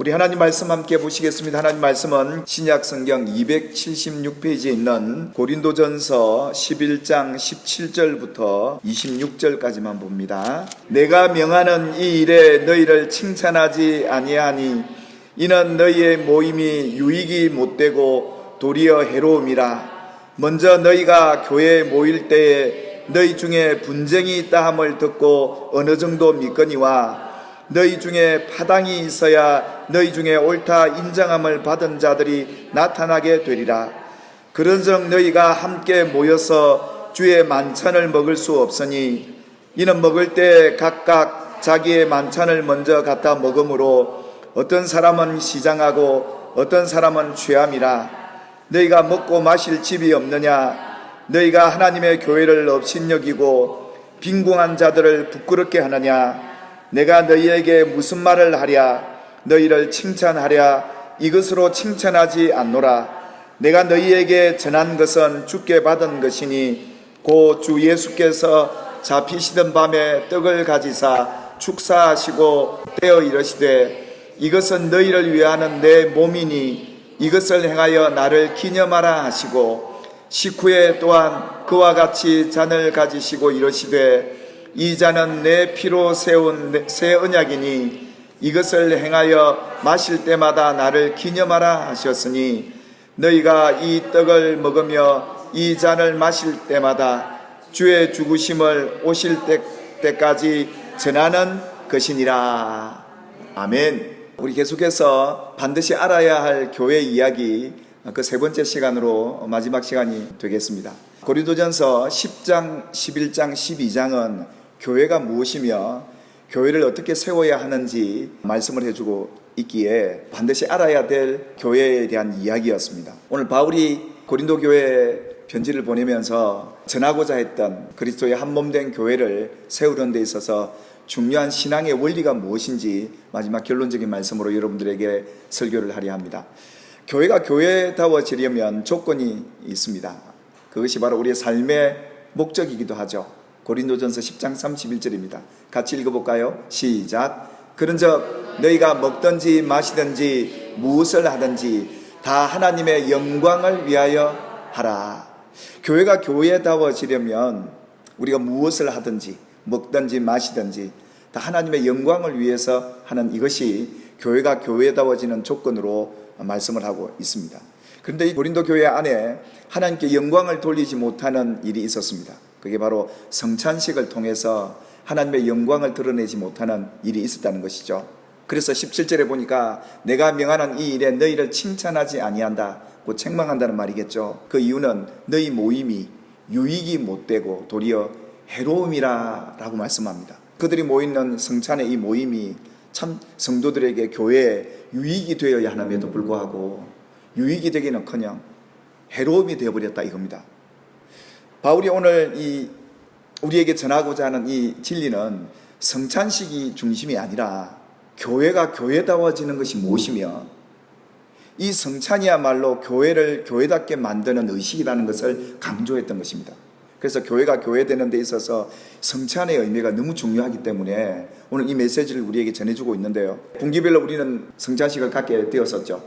우리 하나님 말씀 함께 보시겠습니다. 하나님 말씀은 신약 성경 276페이지에 있는 고린도전서 11장 17절부터 26절까지만 봅니다. 내가 명하는 이 일에 너희를 칭찬하지 아니하니 이는 너희의 모임이 유익이 못되고 도리어 해로움이라. 먼저 너희가 교회에 모일 때에 너희 중에 분쟁이 있다 함을 듣고 어느 정도 믿거니와 너희 중에 파당이 있어야 너희 중에 옳다 인정함을 받은 자들이 나타나게 되리라. 그런즉 너희가 함께 모여서 주의 만찬을 먹을 수 없으니 이는 먹을 때 각각 자기의 만찬을 먼저 갖다 먹으므로 어떤 사람은 시장하고 어떤 사람은 취함이라. 너희가 먹고 마실 집이 없느냐? 너희가 하나님의 교회를 업신여기고 빈궁한 자들을 부끄럽게 하느냐? 내가 너희에게 무슨 말을 하랴? 너희를 칭찬하랴? 이것으로 칭찬하지 않노라. 내가 너희에게 전한 것은 주께 받은 것이니 곧 주 예수께서 잡히시던 밤에 떡을 가지사 축사하시고 떼어 이르시되 이것은 너희를 위하는 내 몸이니 이것을 행하여 나를 기념하라 하시고 식후에 또한 그와 같이 잔을 가지시고 이르시되 이 잔은 내 피로 세운 새 언약이니 이것을 행하여 마실 때마다 나를 기념하라 하셨으니 너희가 이 떡을 먹으며 이 잔을 마실 때마다 주의 죽으심을 오실 때까지 전하는 것이니라. 아멘. 우리 계속해서 반드시 알아야 할 교회 이야기 그 세 번째 시간으로 마지막 시간이 되겠습니다. 고린도전서 10장, 11장, 12장은 교회가 무엇이며 교회를 어떻게 세워야 하는지 말씀을 해주고 있기에 반드시 알아야 될 교회에 대한 이야기였습니다. 오늘 바울이 고린도 교회에 편지를 보내면서 전하고자 했던 그리스도의 한몸된 교회를 세우는 데 있어서 중요한 신앙의 원리가 무엇인지 마지막 결론적인 말씀으로 여러분들에게 설교를 하려 합니다. 교회가 교회다워지려면 조건이 있습니다. 그것이 바로 우리의 삶의 목적이기도 하죠. 고린도전서 10장 31절입니다. 같이 읽어볼까요? 시작. 그런즉 너희가 먹든지 마시든지 무엇을 하든지 다 하나님의 영광을 위하여 하라. 교회가 교회다워지려면 우리가 무엇을 하든지 먹든지 마시든지 다 하나님의 영광을 위해서 하는 이것이 교회가 교회다워지는 조건으로 말씀을 하고 있습니다. 그런데 이 고린도 교회 안에 하나님께 영광을 돌리지 못하는 일이 있었습니다. 그게 바로 성찬식을 통해서 하나님의 영광을 드러내지 못하는 일이 있었다는 것이죠. 그래서 17절에 보니까 내가 명하는 이 일에 너희를 칭찬하지 아니한다, 곧 책망한다는 말이겠죠. 그 이유는 너희 모임이 유익이 못되고 도리어 해로움이라 라고 말씀합니다. 그들이 모이는 성찬의 이 모임이 참 성도들에게 교회에 유익이 되어야 하는데도 불구하고 유익이 되기는커녕 해로움이 되어버렸다 이겁니다. 바울이 오늘 우리에게 전하고자 하는 이 진리는 성찬식이 중심이 아니라 교회가 교회다워지는 것이 무엇이며 이 성찬이야말로 교회를 교회답게 만드는 의식이라는 것을 강조했던 것입니다. 그래서 교회가 교회되는 데 있어서 성찬의 의미가 너무 중요하기 때문에 오늘 이 메시지를 우리에게 전해주고 있는데요. 분기별로 우리는 성찬식을 갖게 되었었죠.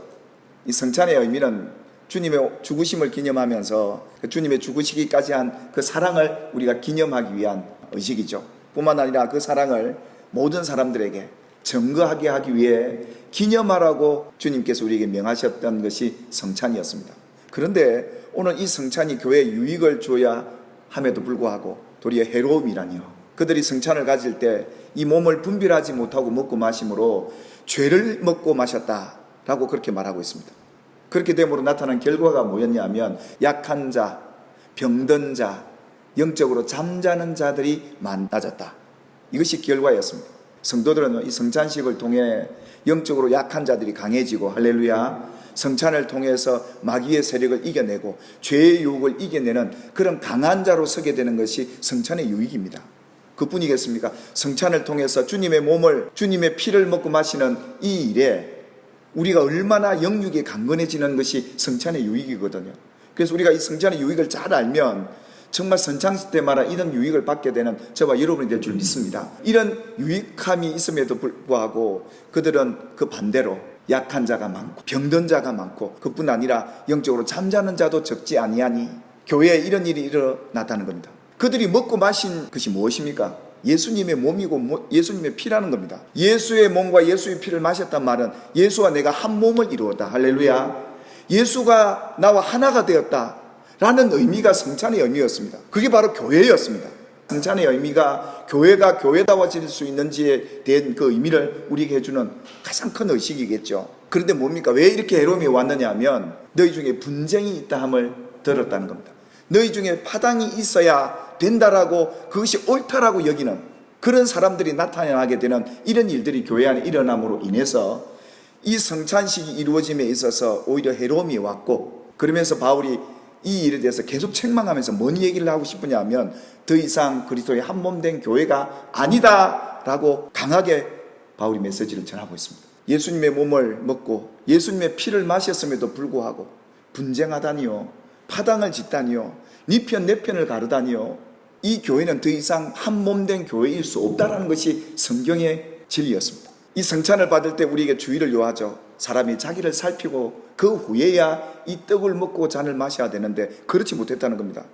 이 성찬의 의미는 주님의 죽으심을 기념하면서 주님의 죽으시기까지 한 그 사랑을 우리가 기념하기 위한 의식이죠. 뿐만 아니라 그 사랑을 모든 사람들에게 증거하게 하기 위해 기념하라고 주님께서 우리에게 명하셨던 것이 성찬이었습니다. 그런데 오늘 이 성찬이 교회에 유익을 줘야 함에도 불구하고 도리어 해로움이라니요. 그들이 성찬을 가질 때 이 몸을 분별하지 못하고 먹고 마심으로 죄를 먹고 마셨다라고 그렇게 말하고 있습니다. 그렇게 됨으로 나타난 결과가 뭐였냐면 약한 자, 병든 자, 영적으로 잠자는 자들이 많아졌다. 이것이 결과였습니다. 성도들은 이 성찬식을 통해 영적으로 약한 자들이 강해지고 할렐루야, 성찬을 통해서 마귀의 세력을 이겨내고 죄의 유혹을 이겨내는 그런 강한 자로 서게 되는 것이 성찬의 유익입니다. 그뿐이겠습니까? 성찬을 통해서 주님의 몸을, 주님의 피를 먹고 마시는 이 일에 우리가 얼마나 영육이 강건해지는 것이 성찬의 유익이거든요. 그래서 우리가 이 성찬의 유익을 잘 알면 정말 성찬식 때마다 이런 유익을 받게 되는 저와 여러분이 될 줄 믿습니다. 이런 유익함이 있음에도 불구하고 그들은 그 반대로 약한 자가 많고 병든 자가 많고, 그뿐 아니라 영적으로 잠자는 자도 적지 아니하니 교회에 이런 일이 일어났다는 겁니다. 그들이 먹고 마신 것이 무엇입니까? 예수님의 몸이고 예수님의 피라는 겁니다. 예수의 몸과 예수의 피를 마셨단 말은 예수와 내가 한 몸을 이루었다. 할렐루야. 예수가 나와 하나가 되었다 라는 의미가 성찬의 의미였습니다. 그게 바로 교회였습니다. 성찬의 의미가 교회가 교회다워질 수 있는지에 대한 그 의미를 우리에게 해주는 가장 큰 의식이겠죠. 그런데 뭡니까? 왜 이렇게 해로움이 왔느냐 하면 너희 중에 분쟁이 있다 함을 들었다는 겁니다. 너희 중에 파당이 있어야 된다라고, 그것이 옳다라고 여기는 그런 사람들이 나타나게 되는 이런 일들이 교회 안에 일어남으로 인해서 이 성찬식이 이루어짐에 있어서 오히려 해로움이 왔고, 그러면서 바울이 이 일에 대해서 계속 책망하면서 뭔 얘기를 하고 싶으냐 하면 더 이상 그리스도의 한 몸 된 교회가 아니다라고 강하게 바울이 메시지를 전하고 있습니다. 예수님의 몸을 먹고 예수님의 피를 마셨음에도 불구하고 분쟁하다니요, 파당을 짓다니요, 네 편 내 편을 가르다니요, 이 교회는 더 이상 한 몸 된 교회일 수 없다라는 것이 성경의 진리였습니다. 이 성찬을 받을 때 우리에게 주의를 요하죠. 사람이 자기를 살피고 그 후에야 이 떡을 먹고 잔을 마셔야 되는데 그렇지 못했다는 겁니다.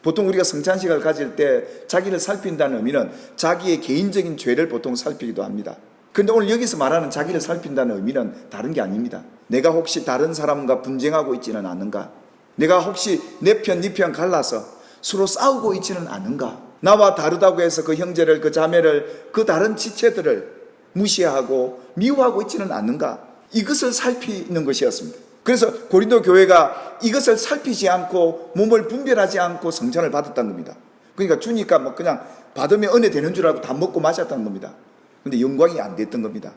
보통 우리가 성찬식을 가질 때 자기를 살핀다는 의미는 자기의 개인적인 죄를 보통 살피기도 합니다. 그런데 오늘 여기서 말하는 자기를 살핀다는 의미는 다른 게 아닙니다. 내가 혹시 다른 사람과 분쟁하고 있지는 않은가? 내가 혹시 내 편, 네 편 갈라서 서로 싸우고 있지는 않은가? 나와 다르다고 해서 그 형제를, 그 자매를, 그 다른 지체들을 무시하고 미워하고 있지는 않는가? 이것을 살피는 것이었습니다. 그래서 고린도 교회가 이것을 살피지 않고 몸을 분별하지 않고 성찬을 받았다는 겁니다. 그러니까 주니까 뭐 그냥 받으면 은혜 되는 줄 알고 다 먹고 마셨다는 겁니다. 그런데 영광이 안 됐던 겁니다.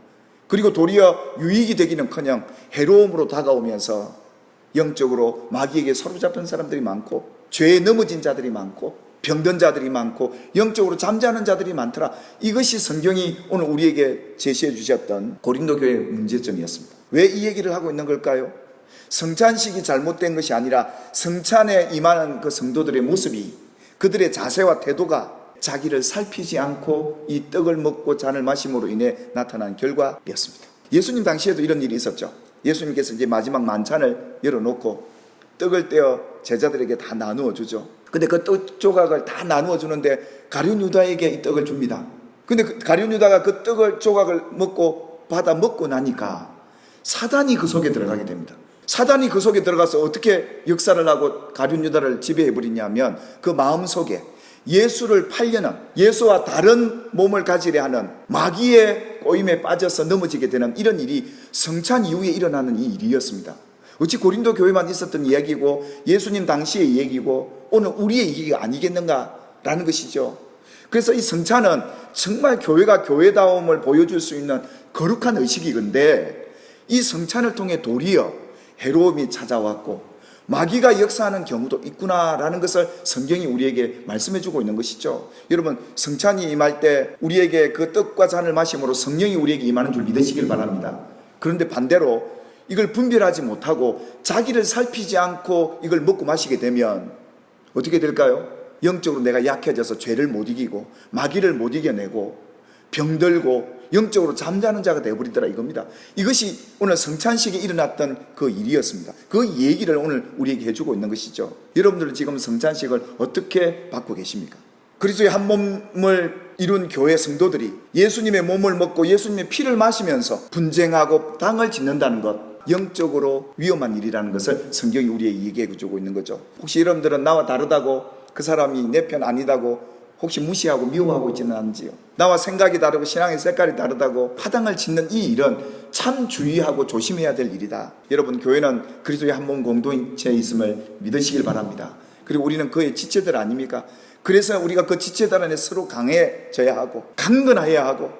그리고 도리어 유익이 되기는커녕 해로움으로 다가오면서 영적으로 마귀에게 사로잡힌 사람들이 많고, 죄에 넘어진 자들이 많고, 병든 자들이 많고, 영적으로 잠자는 자들이 많더라. 이것이 성경이 오늘 우리에게 제시해 주셨던 고린도 교회의 문제점이었습니다. 왜 이 얘기를 하고 있는 걸까요? 성찬식이 잘못된 것이 아니라 성찬에 임하는 그 성도들의 모습이, 그들의 자세와 태도가 자기를 살피지 않고 이 떡을 먹고 잔을 마심으로 인해 나타난 결과였습니다. 예수님 당시에도 이런 일이 있었죠. 예수님께서 이제 마지막 만찬을 열어놓고 떡을 떼어 제자들에게 다 나누어 주죠. 근데 그 떡 조각을 다 나누어 주는데 가룟 유다에게 이 떡을 줍니다. 근데 가룟 유다가 그 떡을 조각을 받아 먹고 나니까 사단이 그 속에 들어가게 됩니다. 사단이 그 속에 들어가서 어떻게 역사를 하고 가룟 유다를 지배해버리냐면, 그 마음속에 예수를 팔려는, 예수와 다른 몸을 가지려 하는 마귀의 꼬임에 빠져서 넘어지게 되는 이런 일이 성찬 이후에 일어나는 이 일이었습니다. 어찌 고린도 교회만 있었던 이야기고 예수님 당시의 얘기고 오늘 우리의 얘기가 아니겠는가라는 것이죠. 그래서 이 성찬은 정말 교회가 교회다움을 보여줄 수 있는 거룩한 의식이건데, 이 성찬을 통해 도리어 해로움이 찾아왔고 마귀가 역사하는 경우도 있구나라는 것을 성경이 우리에게 말씀해주고 있는 것이죠. 여러분, 성찬이 임할 때 우리에게 그 떡과 잔을 마심으로 성령이 우리에게 임하는 줄 믿으시길 바랍니다. 그런데 반대로 이걸 분별하지 못하고 자기를 살피지 않고 이걸 먹고 마시게 되면 어떻게 될까요? 영적으로 내가 약해져서 죄를 못 이기고 마귀를 못 이겨내고 병들고 영적으로 잠자는 자가 되어버리더라 이겁니다. 이것이 오늘 성찬식에 일어났던 그 일이었습니다. 그 얘기를 오늘 우리에게 해주고 있는 것이죠. 여러분들은 지금 성찬식을 어떻게 받고 계십니까? 그리스도의 한 몸을 이룬 교회 성도들이 예수님의 몸을 먹고 예수님의 피를 마시면서 분쟁하고 당을 짓는다는 것, 영적으로 위험한 일이라는 것을 성경이 우리에게 얘기해 주고 있는 거죠. 혹시 여러분들은 나와 다르다고, 그 사람이 내 편 아니다고 혹시 무시하고 미워하고 있지는 않지요? 나와 생각이 다르고 신앙의 색깔이 다르다고 파당을 짓는 이 일은 참 주의하고 조심해야 될 일이다. 여러분, 교회는 그리스도의 한 몸 공동체에 있음을 믿으시길 바랍니다. 그리고 우리는 그의 지체들 아닙니까? 그래서 우리가 그 지체들 안에 서로 강해져야 하고 강건해야 하고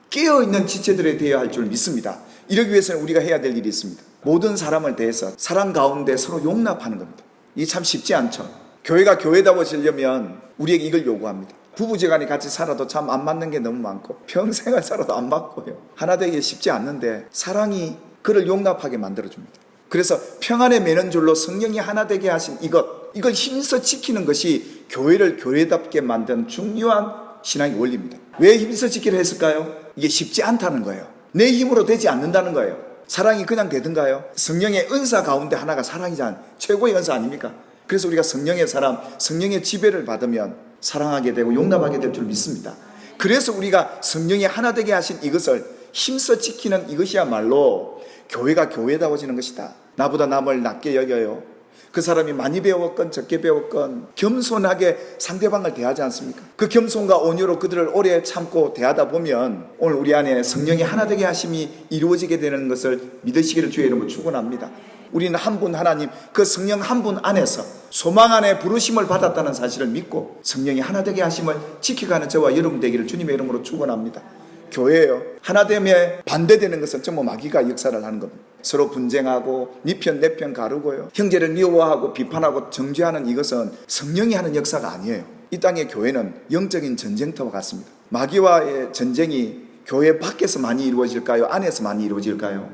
깨어있는 지체들에 대해야 할 줄 믿습니다. 이러기 위해서는 우리가 해야 될 일이 있습니다. 모든 사람을 대해서 사랑 가운데 서로 용납하는 겁니다. 이게 참 쉽지 않죠. 교회가 교회다워지려면 우리에게 이걸 요구합니다. 부부지간이 같이 살아도 참 안 맞는 게 너무 많고 평생을 살아도 안 맞고요. 하나 되기 쉽지 않는데 사랑이 그를 용납하게 만들어줍니다. 그래서 평안에 매는 줄로 성령이 하나 되게 하신 이걸 힘써 지키는 것이 교회를 교회답게 만든 중요한 신앙의 원리입니다. 왜 힘써 지키려 했을까요? 이게 쉽지 않다는 거예요. 내 힘으로 되지 않는다는 거예요. 사랑이 그냥 되든가요? 성령의 은사 가운데 하나가 사랑이잖아요. 최고의 은사 아닙니까? 그래서 우리가 성령의 사람, 성령의 지배를 받으면 사랑하게 되고 용납하게 될 줄 믿습니다. 그래서 우리가 성령이 하나 되게 하신 이것을 힘써 지키는 이것이야말로 교회가 교회다워지는 것이다. 나보다 남을 낮게 여겨요. 그 사람이 많이 배웠건 적게 배웠건 겸손하게 상대방을 대하지 않습니까? 그 겸손과 온유로 그들을 오래 참고 대하다 보면 오늘 우리 안에 성령이 하나 되게 하심이 이루어지게 되는 것을 믿으시기를 주의 이름으로 축원합니다. 우리는 한 분 하나님, 그 성령 한 분 안에서 소망 안에 부르심을 받았다는 사실을 믿고 성령이 하나 되게 하심을 지켜가는 저와 여러분 되기를 주님의 이름으로 축원합니다. 교회예요. 하나됨에 반대되는 것은 전부 마귀가 역사를 하는 겁니다. 서로 분쟁하고 네 편 내 편 가르고요. 형제를 미워하고 비판하고 정죄하는 이것은 성령이 하는 역사가 아니에요. 이 땅의 교회는 영적인 전쟁터와 같습니다. 마귀와의 전쟁이 교회 밖에서 많이 이루어질까요? 안에서 많이 이루어질까요?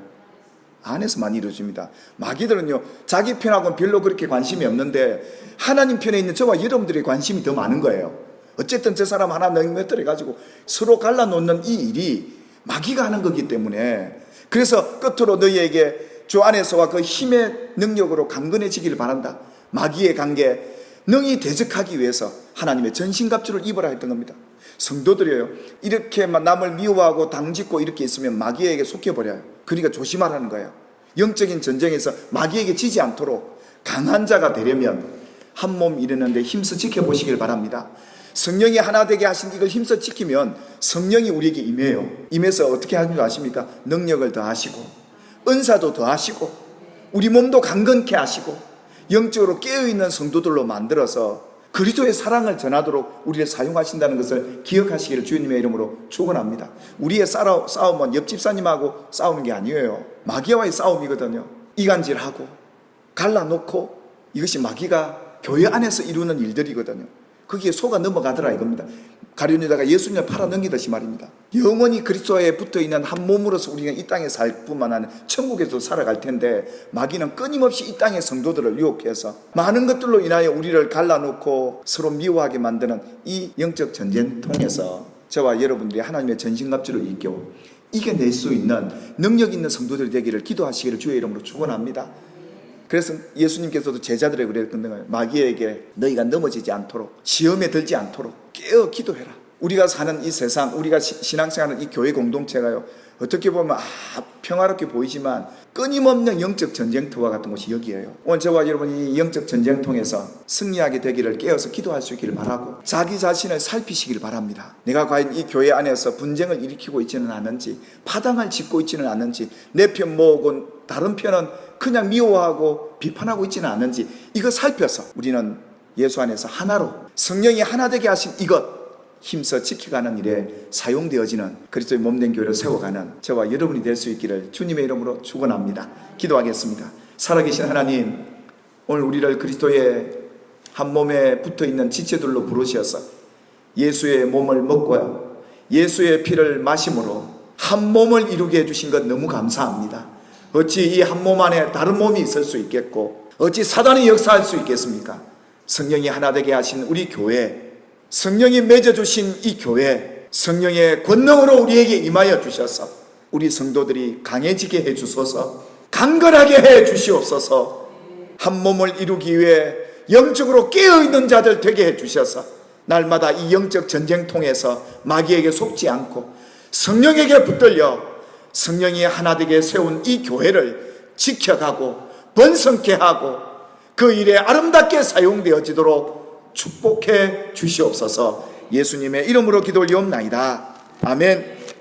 안에서 많이 이루어집니다. 마귀들은요, 자기 편하고는 별로 그렇게 관심이 없는데 하나님 편에 있는 저와 여러분들의 관심이 더 많은 거예요. 어쨌든 저 사람 하나 넘어뜨려 가지고 서로 갈라놓는 이 일이 마귀가 하는 거기 때문에, 그래서 끝으로 너희에게 주 안에서와 그 힘의 능력으로 강건해지기를 바란다. 마귀의 관계 능히 대적하기 위해서 하나님의 전신갑주를 입으라 했던 겁니다. 성도들이에요. 이렇게 남을 미워하고 당짓고 이렇게 있으면 마귀에게 속혀버려요. 그러니까 조심하라는 거예요. 영적인 전쟁에서 마귀에게 지지 않도록 강한 자가 되려면 한 몸 이루는데 힘써 지켜보시길 바랍니다. 성령이 하나 되게 하신 이걸 힘써 지키면 성령이 우리에게 임해요. 임해서 어떻게 하는 줄 아십니까? 능력을 더하시고 은사도 더하시고 우리 몸도 강건케 하시고 영적으로 깨어있는 성도들로 만들어서 그리스도의 사랑을 전하도록 우리를 사용하신다는 것을 기억하시기를 주님의 이름으로 축원합니다. 우리의 싸움은 옆 집사님하고 싸우는 게 아니에요. 마귀와의 싸움이거든요. 이간질하고 갈라놓고 이것이 마귀가 교회 안에서 이루는 일들이거든요. 거기에 속아 넘어가더라 이겁니다. 가룟유다가 예수님을 팔아넘기듯이 말입니다. 영원히 그리스도에 붙어있는 한 몸으로서 우리가 이 땅에 살 뿐만 아니라 천국에서 살아갈 텐데 마귀는 끊임없이 이 땅의 성도들을 유혹해서 많은 것들로 인하여 우리를 갈라놓고 서로 미워하게 만드는 이 영적 전쟁통에서 저와 여러분들이 하나님의 전신갑주를 이겨낼 수 있는 능력 있는 성도들이 되기를 기도하시기를 주의 이름으로 축원합니다. 그래서 예수님께서도 제자들에게 그랬던 거예요. 마귀에게 너희가 넘어지지 않도록, 시험에 들지 않도록 깨어 기도해라. 우리가 사는 이 세상, 우리가 신앙생활하는 이 교회 공동체가요, 어떻게 보면 평화롭게 보이지만 끊임없는 영적 전쟁터와 같은 곳이 여기에요. 오늘 저와 여러분이 이 영적 전쟁통에서 승리하게 되기를 깨어서 기도할 수 있기를 바라고 자기 자신을 살피시길 바랍니다. 내가 과연 이 교회 안에서 분쟁을 일으키고 있지는 않은지, 파당을 짓고 있지는 않은지, 내 편 모으고 다른 편은 그냥 미워하고 비판하고 있지는 않은지 이거 살펴서 우리는 예수 안에서 하나로 성령이 하나 되게 하신 이것 힘써 지켜가는 일에 사용되어지는 그리스도의 몸된 교회를 세워가는 저와 여러분이 될 수 있기를 주님의 이름으로 축원합니다. 기도하겠습니다. 살아계신 하나님, 오늘 우리를 그리스도의 한 몸에 붙어있는 지체들로 부르셔서 예수의 몸을 먹고요, 예수의 피를 마심으로 한 몸을 이루게 해주신 것 너무 감사합니다. 어찌 이 한 몸 안에 다른 몸이 있을 수 있겠고 어찌 사단이 역사할 수 있겠습니까? 성령이 하나 되게 하신 우리 교회, 성령이 맺어주신 이 교회, 성령의 권능으로 우리에게 임하여 주셔서 우리 성도들이 강해지게 해주소서, 강건하게 해주시옵소서, 한 몸을 이루기 위해 영적으로 깨어있는 자들 되게 해주셔서 날마다 이 영적 전쟁통에서 마귀에게 속지 않고 성령에게 붙들려 성령이 하나 되게 세운 이 교회를 지켜가고 번성케 하고 그 일에 아름답게 사용되어지도록 축복해 주시옵소서. 예수님의 이름으로 기도 올리옵나이다. 아멘.